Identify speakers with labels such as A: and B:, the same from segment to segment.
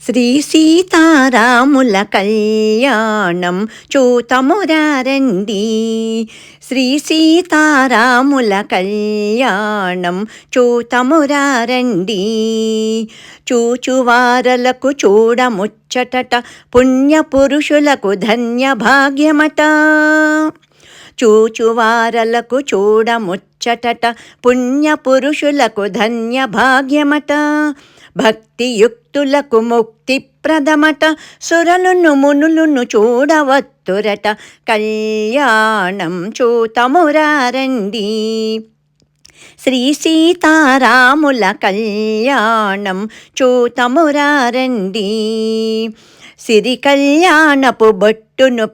A: శ్రీ సీతారాముల కళ్యాణం చూతమురారండి. శ్రీ సీతారాముల కళ్యాణం చూతమురారండి. చూచువారలకు చూడముచ్చటట, పుణ్యపురుషులకు ధన్య భాగ్యమట. చూచువారలకు చూడముచ్చటట, పుణ్యపురుషులకు ధన్య భాగ్యమట. భక్తియుక్తులకు ముక్తిప్రదమట, సురలును మునులును చూడవత్తురట. కళ్యాణం చూతమురారండి. శ్రీ సీతారాముల కళ్యాణం చూతమురారండి. సిరి కళ్యాణపు బొట్టును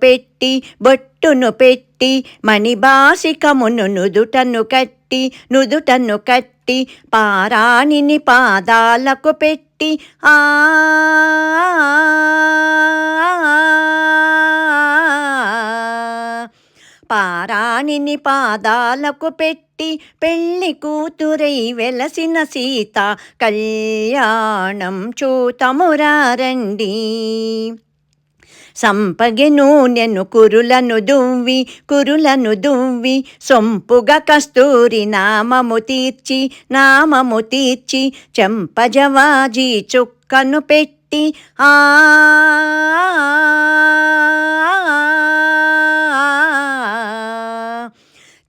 A: పెట్టి మణిబాసికమును నుదుటను కట్టి పారాణిని పాదాలకు పెట్టి పారాణిని పాదాలకు పెట్టి పెళ్ళి కూతురై వెలసిన సీత కళ్యాణం చూతమురారండి. సంపగె నూనెను కురులను దువ్వి సొంపుగా కస్తూరి నామము తీర్చి చెంపజవాజీ చుక్కను పెట్టి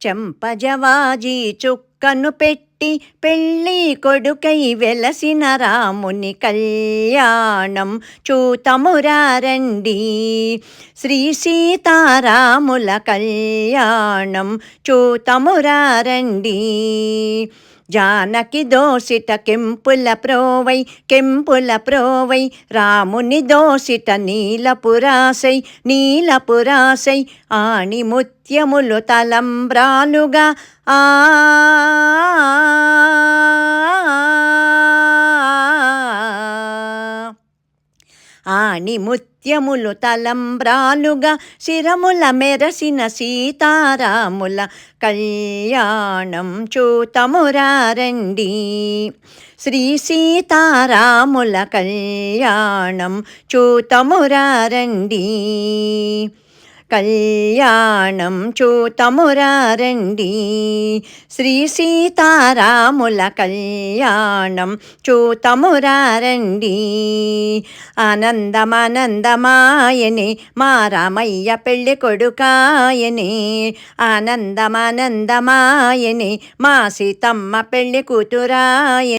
A: చెంపజవాజీ చుక్కను పెట్టి పెళ్ళి కొడుకై వెలసిన రాముని కళ్యాణం చూతమురారండి. శ్రీ సీతారాముల కళ్యాణం చూతమురారండి. జానకి దోసిట కెంపుల ప్రోవై రాముని దోసిట నీలపురాసై ఆణి ముత్యములు తలంబ్రాలుగా ఆణి ముత్యములు తలంబ్రాలుగా శిరముల మెరసిన సీతారాముల కళ్యాణం చూతమురారండి. శ్రీ సీతారాముల కళ్యాణం చూతమురారండి. కళ్యాణం చూతమురారండి. శ్రీ సీతారాముల కళ్యాణం చూతమురారండి. ఆనందమానందమాయనే మా రామయ్య పెళ్ళి కొడుకాయనే. ఆనందమానందమాయనే మా సీతమ్మ పెళ్ళి కూతురాయనే.